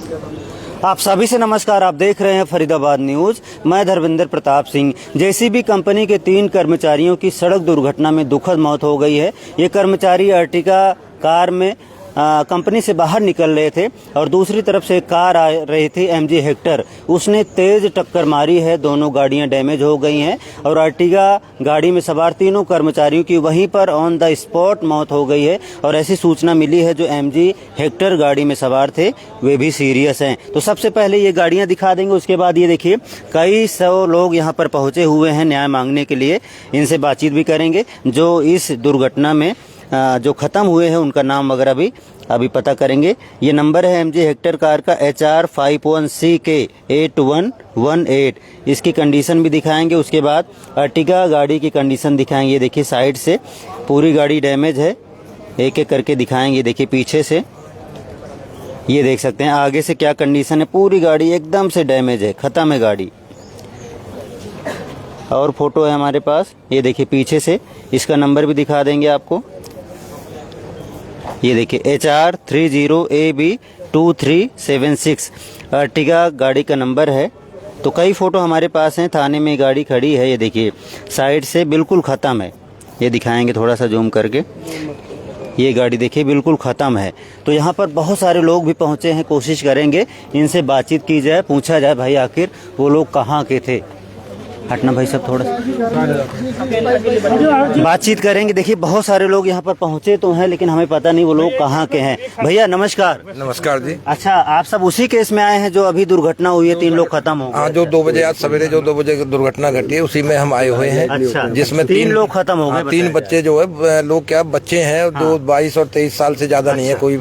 आप सभी से नमस्कार। आप देख रहे हैं फरीदाबाद न्यूज। मैं धर्मेंद्र प्रताप सिंह। जेसीबी कंपनी के 3 कर्मचारियों की सड़क दुर्घटना में दुखद मौत हो गई है। ये कर्मचारी अर्टिगा कार में कंपनी से बाहर निकल रहे थे और दूसरी तरफ से कार आ रही थी MG हेक्टर, उसने तेज टक्कर मारी है। दोनों गाड़ियां डैमेज हो गई हैं और अर्टिगा गाड़ी में सवार तीनों कर्मचारियों की वहीं पर ऑन द स्पॉट मौत हो गई है। और ऐसी सूचना मिली है जो MG हेक्टर गाड़ी में सवार थे वे भी सीरियस हैं। तो सबसे पहले ये गाड़ियां दिखा देंगे, उसके बाद ये देखिए कई सौ लोग यहाँ पर पहुंचे हुए हैं न्याय मांगने के लिए। इनसे बातचीत भी करेंगे। जो इस दुर्घटना में जो खत्म हुए हैं उनका नाम वगैरह भी अभी पता करेंगे। ये नंबर है MG हेक्टर कार का HR51CK 8118। इसकी कंडीशन भी दिखाएंगे। उसके बाद अर्टिगा गाड़ी की कंडीशन दिखाएंगे। ये देखिए साइड से पूरी गाड़ी डैमेज है, एक एक करके दिखाएंगे। देखिए पीछे से ये देख सकते हैं, आगे से क्या कंडीशन है। पूरी गाड़ी एकदम से डैमेज है, खत्म है गाड़ी। और फोटो है हमारे पास, ये देखिए पीछे से। इसका नंबर भी दिखा देंगे आपको। ये देखिए HR30AB2376 अर्टिगा गाड़ी का नंबर है। तो कई फोटो हमारे पास हैं। थाने में गाड़ी खड़ी है, ये देखिए साइड से बिल्कुल ख़त्म है। ये दिखाएंगे थोड़ा सा जूम करके। ये गाड़ी देखिए बिल्कुल ख़त्म है। तो यहाँ पर बहुत सारे लोग भी पहुँचे हैं। कोशिश करेंगे इनसे बातचीत की जाए, पूछा जाए भाई आखिर वो लोग कहाँ के थे। हटना भाई सब थोड़ा बातचीत करेंगे। देखिए बहुत सारे लोग यहाँ पर पहुँचे तो हैं, लेकिन हमें पता नहीं वो लोग कहाँ के हैं। भैया नमस्कार। नमस्कार जी। अच्छा, आप सब उसी केस में आए हैं जो अभी दुर्घटना हुई है, 3 लोग खत्म हो गए? हाँ, जो 2 बजे आज सवेरे जो 2 बजे दुर्घटना घटी है उसी में हम आए हुए हैं। अच्छा, जिसमें 3 लोग खत्म हो गए। 3 बच्चे जो है, लोग क्या बच्चे हैं, 22 और 23 साल से ज्यादा नहीं है, कोई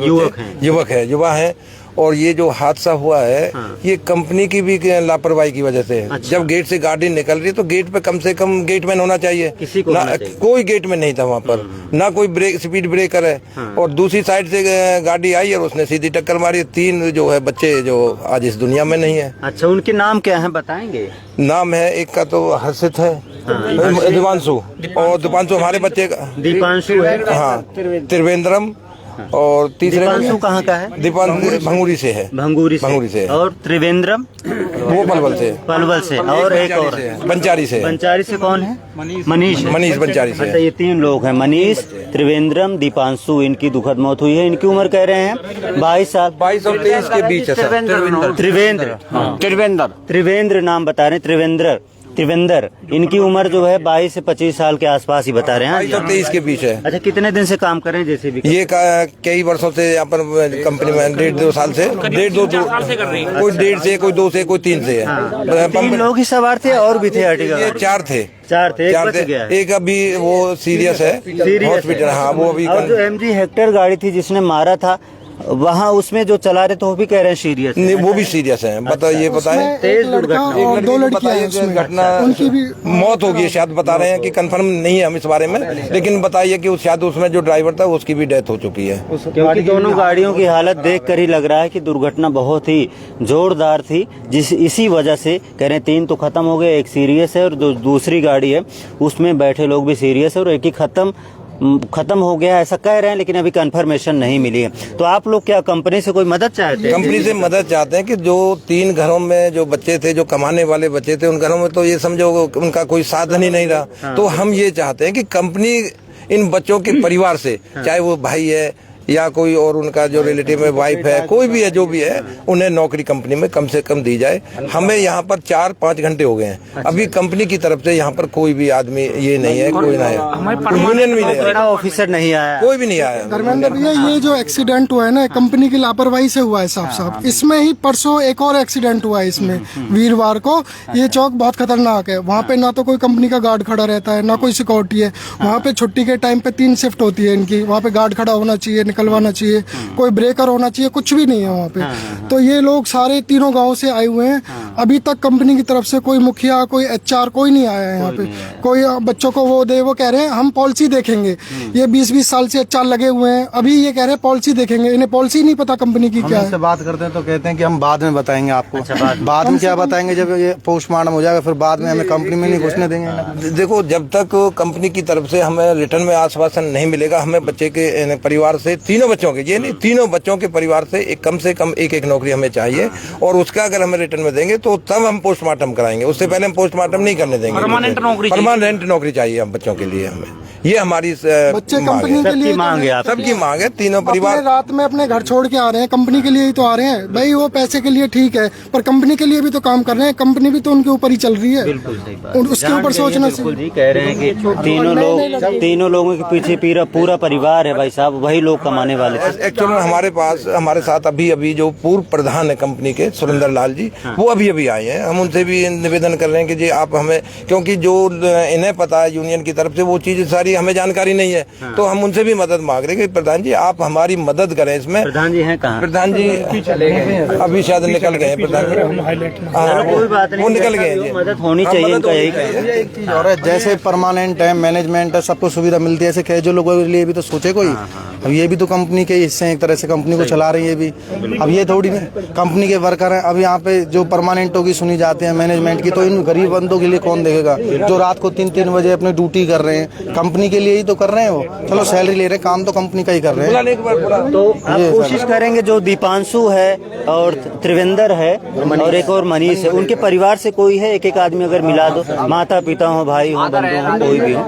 युवा है। और ये जो हादसा हुआ है ये कंपनी की भी लापरवाही की वजह से है। अच्छा। जब गेट से गाड़ी निकल रही है तो गेट पे कम से कम गेटमैन होना चाहिए। किसी को होना चाहिए। कोई गेटमैन नहीं था वहाँ पर, ना कोई स्पीड ब्रेकर है। और दूसरी साइड से गाड़ी आई और उसने सीधी टक्कर मारी। 3 जो है बच्चे जो आज इस दुनिया में नहीं है। अच्छा, उनके नाम क्या है बताएंगे? नाम है, एक का तो हर्षित है, दीपांशु, और दीपांशु हमारे बच्चे का दीपांशु है। हाँ, त्रिवेंद्रम। और तीसरे दीपांशु कहाँ का है? दीपांशु भंगूरी से है। भंगूरी से। और त्रिवेंद्रम वो पलवल से। और एक और बंचारी से। बंचारी से कौन है? मनीष बंचारी से। अच्छा, ये 3 लोग हैं, मनीष, त्रिवेंद्रम, दीपांशु। इनकी दुखद मौत हुई है। इनकी उम्र कह रहे हैं 22 साल। 22 और 23 के बीच है सर। त्रिवेंद्र नाम बता रहे हैं, त्रिवेंद्र। इनकी उम्र जो है 22 से 25 साल के आसपास ही बता रहे हैं। 22 और 23 के बीच है। अच्छा, कितने दिन से काम कर रहे हैं जैसे भी? ये कई वर्षों से यहाँ पर कंपनी में 1.5-2 साल से, कोई 1.5 से, कोई 2 से, कोई 3 से है। 3 लोग ही सवार थे और भी थे अर्टिगा? ये 4 थे। एक बच गया है। एक अभी वो सीरियस है हॉस्पिटल। हाँ, वो अभी। और जो MG हेक्टर गाड़ी थी जिसने मारा था वहाँ, उसमें जो चला रहे तो वो भी कह रहे हैं सीरियस नहीं, वो भी सीरियस है। बताइए तेज दुर्घटना और 2 लड़कियां घटना, उनकी भी मौत होगी शायद, बता रहे हैं कि कंफर्म नहीं है हम इस बारे में। लेकिन बताइए कि शायद उसमें जो ड्राइवर था उसकी भी डेथ हो चुकी है। क्योंकि दोनों गाड़ियों की हालत देखकर ही लग रहा है कि दुर्घटना बहुत ही जोरदार थी। इसी वजह से कह रहे हैं 3 तो खत्म हो गए, एक सीरियस है और जो दूसरी गाड़ी है उसमें बैठे लोग भी सीरियस है और एक ही खत्म हो गया ऐसा कह रहे हैं, लेकिन अभी कंफर्मेशन नहीं मिली है। तो आप लोग क्या कंपनी से कोई मदद चाहते हैं? कंपनी से मदद चाहते हैं कि जो 3 घरों में जो बच्चे थे, जो कमाने वाले बच्चे थे, उन घरों में तो ये समझो उनका कोई साधन ही नहीं रहा। तो हम ये चाहते हैं कि कंपनी इन बच्चों के परिवार से, चाहे वो भाई है या कोई और उनका जो रिलेटिव में वाइफ है, कोई भी है, जो भी है, उन्हें नौकरी कंपनी में कम से कम दी जाए। हमें यहाँ पर 4-5 घंटे हो गए हैं। अभी कंपनी की तरफ से यहाँ पर कोई भी आदमी ये नहीं है, कोई ना है, यूनियन भी नहीं है, ऑफिसर नहीं आया, कोई भी नहीं आया। धर्मेंद्र भैया, ये जो एक्सीडेंट हुआ है ना, कंपनी की लापरवाही से हुआ है साफ। इसमें ही परसों एक और एक्सीडेंट हुआ है इसमें, वीरवार को। ये चौक बहुत खतरनाक है। वहाँ पे ना तो कोई कंपनी का गार्ड खड़ा रहता है, ना कोई सिक्योरिटी है। वहाँ पे छुट्टी के टाइम पे 3 शिफ्ट होती है इनकी। वहाँ पे गार्ड खड़ा होना चाहिए, निकलवाना चाहिए, कोई ब्रेकर होना चाहिए, कुछ भी नहीं है वहाँ पे। तो ये लोग सारे तीनों गांव से आए हुए हैं। अभी तक कंपनी की तरफ से कोई मुखिया, कोई HR, कोई नहीं आया है यहाँ पे। कोई बच्चों को वो कह रहे हैं हम पॉलिसी देखेंगे। ये 20-20 साल से HR लगे हुए हैं, अभी ये कह रहे हैं पॉलिसी देखेंगे। इन्हें पॉलिसी नहीं पता कंपनी की क्या है। बात करते हैं तो कहते हैं कि हम बाद में बताएंगे आपको। अच्छा, बाद में क्या बताएंगे? जब ये पोस्टमार्टम हो जाएगा फिर बाद में हमें कंपनी में नहीं घुसने देंगे। देखो, जब तक कंपनी की तरफ से हमें रिटर्न में आश्वासन नहीं मिलेगा, हमें बच्चे के परिवार से तीनों बच्चों के, ये नहीं, तीनों बच्चों के परिवार से कम एक नौकरी हमें चाहिए, और उसका अगर हमें रिटर्न में देंगे तो तब हम पोस्टमार्टम कराएंगे, उससे पहले हम पोस्टमार्टम नहीं करने देंगे। परमानेंट नौकरी चाहिए हम बच्चों के लिए, हमें ये हमारी बच्चे कंपनी के लिए मांग है, सबकी मांग है, तीनों परिवार रात में अपने घर छोड़ के आ रहे हैं, कंपनी के लिए ही तो आ रहे हैं भाई। वो पैसे के लिए ठीक है, पर कंपनी के लिए भी तो काम कर रहे हैं, कंपनी भी तो उनके ऊपर ही चल रही है। बिल्कुल सही बात। और उसके ऊपर सोचना बिल्कुल जी, कह रहे हैं कि तीनों लोगों के पीछे पूरा परिवार है भाई साहब, वही लोग कमाने वाले थे। एक्चुअली हमारे साथ अभी जो पूर्व प्रधान है कंपनी के, सुरेंद्र लाल जी, वो अभी आए हैं। हम उनसे भी निवेदन कर रहे हैं कि जी आप हमें, क्योंकि जो इन्हें पता है यूनियन की तरफ से वो चीज सारी हमें जानकारी नहीं है, तो हम उनसे भी मदद मांग रहे हैं कि प्रधान जी आप हमारी मदद करें इसमें। प्रधान जी हैं कहाँ? प्रधान जी अभी शायद निकल गए हैं प्रधान जी। हाँ, कोई बात नहीं, वो निकल गए हैं जी। मदद होनी चाहिए इनका, यही एक चीज और है, जैसे परमानेंट है, मैनेजमेंट है, सबको सुविधा मिलती है, ऐसे कैजुअल लोगों के लिए भी तो सोचे कोई। अब ये भी तो कंपनी के हिस्से हैं, एक तरह से कंपनी को चला रही है भी। अब ये थोड़ी नहीं कंपनी के वर्कर हैं, अब यहाँ पे जो परमानेंटों की सुनी जाते हैं मैनेजमेंट की, तो इन गरीब बंदों के लिए कौन देखेगा, जो रात को 3-3 बजे अपनी ड्यूटी कर रहे हैं, कंपनी के लिए ही तो कर रहे हैं वो। चलो सैलरी ले रहे हैं, काम तो कंपनी का ही कर रहे हैं। तो आप कोशिश करेंगे जो दीपांशु है और त्रिवेंद्र है और एक और मनीष है, उनके परिवार से कोई है, एक आदमी अगर मिला दो, माता पिता हो, भाई हो, बंधु हो, कोई भी हो,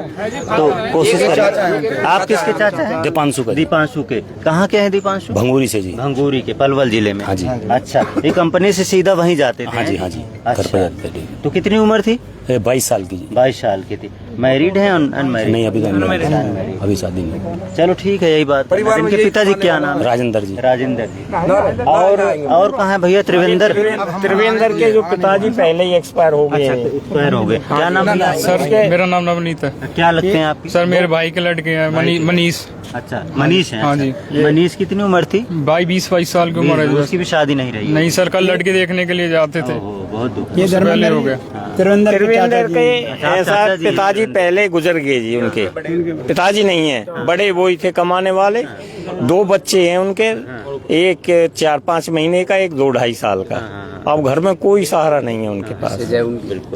तो कोशिश करें। आप किसके चाचा हैं? दीपांशु के। कहाँ के हैं दीपांशु? भंगूरी से जी। भंगूरी के, पलवल जिले में। हाँ जी। अच्छा, ये कंपनी से सीधा वहीं जाते थे? हाँ जी, हाँ जी। अच्छा, तो कितनी उम्र थी? 22 साल की जी। 22 साल की थी। मैरिड है अनमैरिड? नहीं, अभी अभी शादी नहीं। चलो ठीक है, यही बात है। इनके पिताजी क्या नाम है? राजेंद्र जी। राजेंद्र जी। और कहाँ है भैया? त्रिवेंद्र के जो पिताजी पहले ही एक्सपायर हो गए हैं। एक्सपायर हो गए। क्या नाम है सर? मेरा नाम नवनीत है। क्या लगते हैं आपकी? सर मेरे भाई के लड़के हैं, मनीष। अच्छा, मनीष है। हाँ जी। मनीष कितनी उम्र थी? 22 साल की उम्र है। उसकी भी शादी नहीं रही? नहीं सर, कल लड़के देखने के लिए जाते थे। बहुत दुख। ये पहले हो गया। त्रिवेंद्र के ऐसा पिताजी पहले गुजर गए जी, उनके पिताजी नहीं है, बड़े वो ही थे कमाने वाले। 2 बच्चे हैं उनके, एक 4-5 महीने का, एक 2-2.5 साल का। अब घर में कोई सहारा नहीं है उनके पास,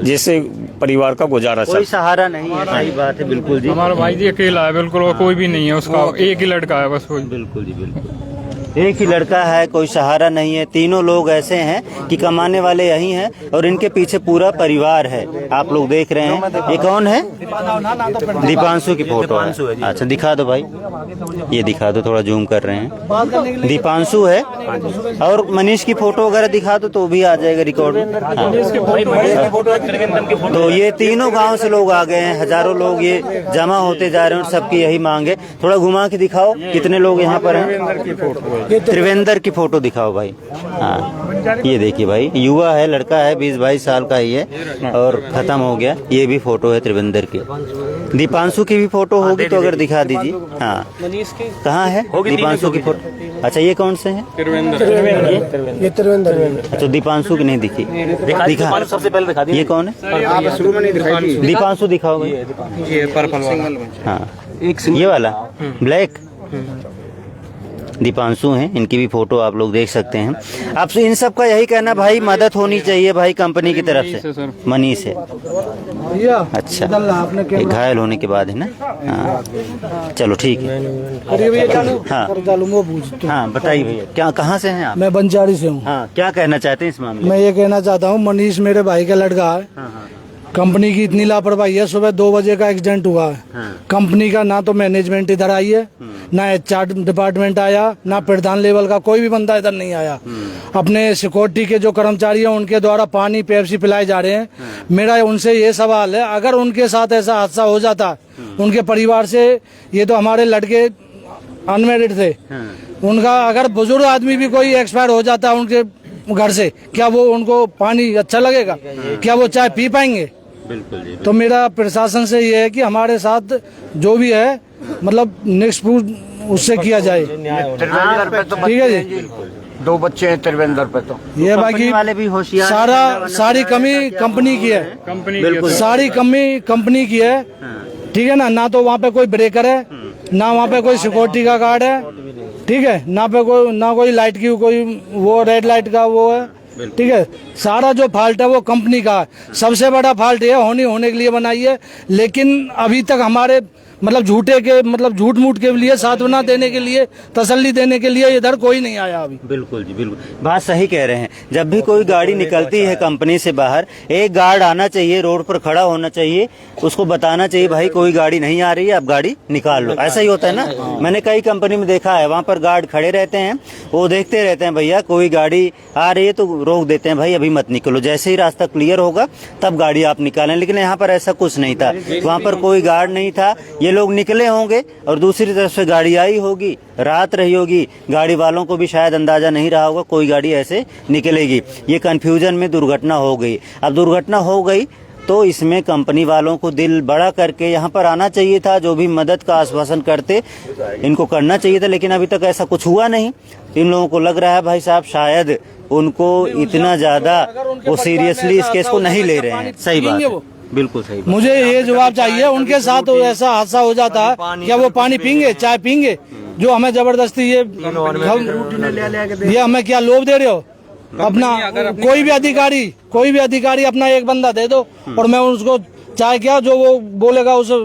जिससे परिवार का गुजारा कोई सहारा नहीं है। सही बात है, बिल्कुल जी। हमारा भाई जी अकेला है बिल्कुल, और कोई भी नहीं है उसका, एक ही लड़का है बस। बिल्कुल जी, बिल्कुल एक ही लड़का है, कोई सहारा नहीं है। तीनों लोग ऐसे हैं कि कमाने वाले यही हैं और इनके पीछे पूरा परिवार है। आप लोग देख रहे हैं, ये कौन है? दीपांशु की फोटो है। अच्छा, दिखा दो भाई, ये दिखा दो, थोड़ा जूम कर रहे हैं। दीपांशु है, और मनीष की फोटो वगैरह दिखा दो तो भी आ जाएगा रिकॉर्ड में। तो ये तीनों गांव से लोग आ गए हैं, हजारों लोग ये जमा होते जा रहे हैं और सबकी यही मांग है। थोड़ा घुमा के दिखाओ कितने लोग यहाँ पर हैं। त्रिवेंद्र की फोटो दिखाओ भाई। हाँ, ये देखिए भाई, युवा है, लड़का है, 20-22 साल का ही है और खत्म हो गया। ये भी फोटो है त्रिवेंद्र की। दीपांशु की भी फोटो होगी तो अगर दिखा दीजिए। हाँ, कहाँ है दीपांशु की फोटो? अच्छा, ये कौन से हैं? ये त्रिवेंद्र। अच्छा, दीपांशु की नहीं दिखी, दिखा सबसे पहले दिखा दी। ये कौन है? आप शुरू में नहीं दिखाई। दीपांशु दिखाओ भाई। ये पर्पल वाला। हाँ, ये वाला ब्लैक दीपांशु हैं, इनकी भी फोटो आप लोग देख सकते हैं। आप इन सब का यही कहना भाई, मदद होनी चाहिए भाई कंपनी की तरफ से। मनीष है। अच्छा, ये घायल होने के बाद है ना? हाँ, चलो ठीक है। हाँ हाँ, बताइए भैया, क्या कहाँ से हैं आप? मैं बंजारी से हूँ। हाँ, क्या कहना चाहते हैं इस मामले में? मैं ये कहना चाहता हूँ, मनीष मेरे भाई का लड़का है। कंपनी की इतनी लापरवाही है, सुबह 2 बजे का एक्सीडेंट हुआ है। कंपनी का ना तो मैनेजमेंट इधर आई है, ना HR डिपार्टमेंट आया, ना प्रधान लेवल का कोई भी बंदा इधर नहीं आया। अपने सिक्योरिटी के जो कर्मचारी हैं उनके द्वारा पानी पेप्सी पिलाए जा रहे हैं। मेरा उनसे ये सवाल है, अगर उनके साथ ऐसा हादसा हो जाता उनके परिवार से, ये तो हमारे लड़के अनमेरिड थे, उनका अगर बुजुर्ग आदमी भी कोई एक्सपायर हो जाता उनके घर से, क्या वो उनको पानी अच्छा लगेगा? क्या वो चाय पी पाएंगे? बिल्कुल जी। तो मेरा प्रशासन से ये है कि हमारे साथ जो भी है, मतलब निष्पक्ष उससे किया जाए। ठीक है जी। 2 बच्चे हैं त्रिवेंद्र पे, तो ये बाकी वाले भी होशियार, सारी कमी कंपनी की है। सारी कमी कंपनी की है। ठीक है ना? ना तो वहाँ पे कोई ब्रेकर है, ना वहाँ पे कोई सिक्योरिटी का गार्ड है। ठीक है, ना कोई लाइट की कोई वो रेड लाइट का वो है। ठीक है, सारा जो फॉल्ट है वो कंपनी का है। सबसे बड़ा फॉल्ट ये होने के लिए बनाई है, लेकिन अभी तक हमारे मतलब झूठे के मतलब झूठ मूठ के लिए सांत्वना देने के लिए तसल्ली देने के लिए इधर कोई नहीं आया अभी। बिल्कुल जी बिल्कुल, बात सही कह रहे हैं। जब भी कोई गाड़ी निकलती है कंपनी से बाहर, एक गार्ड आना चाहिए, रोड पर खड़ा होना चाहिए, उसको बताना चाहिए भाई कोई गाड़ी नहीं आ रही है, आप गाड़ी निकाल लो। ऐसा ही होता है ना, मैंने कई कंपनी में देखा है, वहाँ पर गार्ड खड़े रहते हैं, वो देखते रहते हैं भैया कोई गाड़ी आ रही है तो रोक देते हैं, भाई अभी मत निकलो, जैसे ही रास्ता क्लियर होगा तब गाड़ी आप निकालें। लेकिन यहाँ पर ऐसा कुछ नहीं था, वहाँ पर कोई गार्ड नहीं था, ये लोग निकले होंगे और दूसरी तरफ से गाड़ी आई होगी, रात रही होगी, गाड़ी वालों को भी शायद अंदाजा नहीं रहा होगा कोई गाड़ी ऐसे निकलेगी, ये कंफ्यूजन में दुर्घटना हो गई। अब दुर्घटना हो गई तो इसमें कंपनी वालों को दिल बड़ा करके यहाँ पर आना चाहिए था, जो भी मदद का आश्वासन करते इनको करना चाहिए था, लेकिन अभी तक ऐसा कुछ हुआ नहीं। इन लोगों को लग रहा है भाई साहब शायद उनको इतना ज्यादा वो सीरियसली इस केस को नहीं ले रहे हैं। सही बात है, बिल्कुल सही बात। मुझे ये जवाब चाहिए, उनके साथ ऐसा हादसा हो जाता है क्या वो पानी पीएंगे, चाय पीएंगे, जो हमें जबरदस्ती ये हमें क्या लोभ दे रहे हो? अपना कोई भी अधिकारी अपना एक बंदा दे दो और मैं उसको चाहे क्या जो वो बोलेगा उसे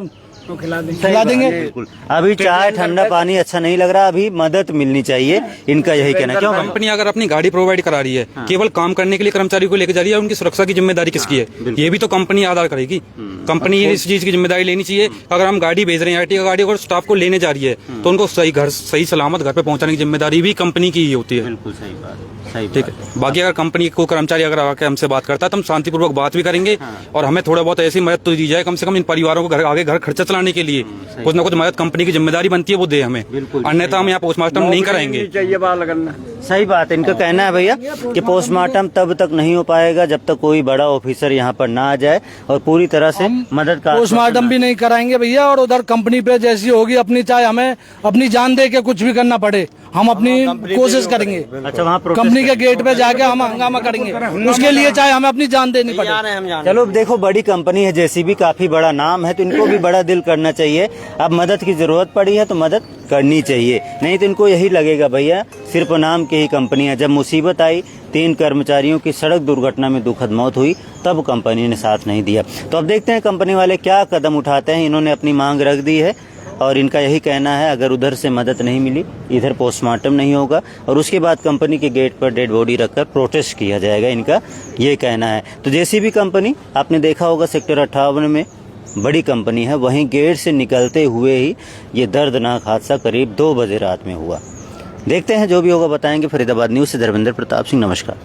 खिला देंगे। बिल्कुल, अभी चाय ठंडा पानी अच्छा नहीं लग रहा, अभी मदद मिलनी चाहिए, इनका यही कहना है। क्यों कंपनी अगर अपनी गाड़ी प्रोवाइड करा रही है, केवल काम करने के लिए कर्मचारी को लेकर जा रही है, उनकी सुरक्षा की जिम्मेदारी किसकी है? ये भी तो कंपनी अदा करेगी। कंपनी इस चीज की जिम्मेदारी लेनी चाहिए। अगर हम गाड़ी भेज रहे हैं, आरटीओ गाड़ी अगर स्टाफ को लेने जा रही है तो उनको सही सलामत घर पे पहुंचाने की जिम्मेदारी भी कंपनी की ही होती है। बिल्कुल सही बात, सही ठीक है। बाकी अगर कंपनी को कर्मचारी अगर आके हमसे बात करता है तो हम शांतिपूर्वक बात भी करेंगे और हमें थोड़ा बहुत ऐसी मदद तो दी जाए, कम से कम इन परिवारों को आगे घर खर्चा चलाने के लिए कुछ ना कुछ मदद कंपनी की जिम्मेदारी बनती है वो दे हमें, अन्यथा हम यहाँ पोस्टमार्टम नहीं कराएंगे। सही बात है, इनका कहना है भैया कि पोस्टमार्टम तब तक नहीं हो पाएगा जब तक कोई बड़ा ऑफिसर यहाँ पर ना आ जाए और पूरी तरह से मदद का पोस्टमार्टम भी नहीं कराएंगे भैया, और उधर कंपनी पे जैसी होगी अपनी, चाहे हमें अपनी जान दे के कुछ भी करना पड़े, हम अपनी कोशिश करेंगे। अच्छा, वहाँ कंपनी के गेट पे जाके हम हंगामा करेंगे, उसके लिए चाहे हमें अपनी जान देनी पड़े। चलो देखो, बड़ी कंपनी है जेसीबी, काफी बड़ा नाम है, तो इनको भी बड़ा दिल करना चाहिए। अब मदद की जरूरत पड़ी है तो मदद करनी चाहिए, नहीं तो इनको यही लगेगा भैया सिर्फ नाम की ही कंपनी है। जब मुसीबत आई, 3 कर्मचारियों की सड़क दुर्घटना में दुखद मौत हुई, तब कंपनी ने साथ नहीं दिया। तो अब देखते हैं कंपनी वाले क्या कदम उठाते हैं। इन्होंने अपनी मांग रख दी है और इनका यही कहना है अगर उधर से मदद नहीं मिली, इधर पोस्टमार्टम नहीं होगा और उसके बाद कंपनी के गेट पर डेड बॉडी रखकर प्रोटेस्ट किया जाएगा, इनका ये कहना है। तो जेसीबी कंपनी आपने देखा होगा सेक्टर 58 में बड़ी कंपनी है, वहीं गेट से निकलते हुए ही ये दर्दनाक हादसा करीब 2 बजे रात में हुआ। देखते हैं जो भी होगा बताएंगे। फरीदाबाद न्यूज़ से धर्मेंद्र प्रताप सिंह, नमस्कार।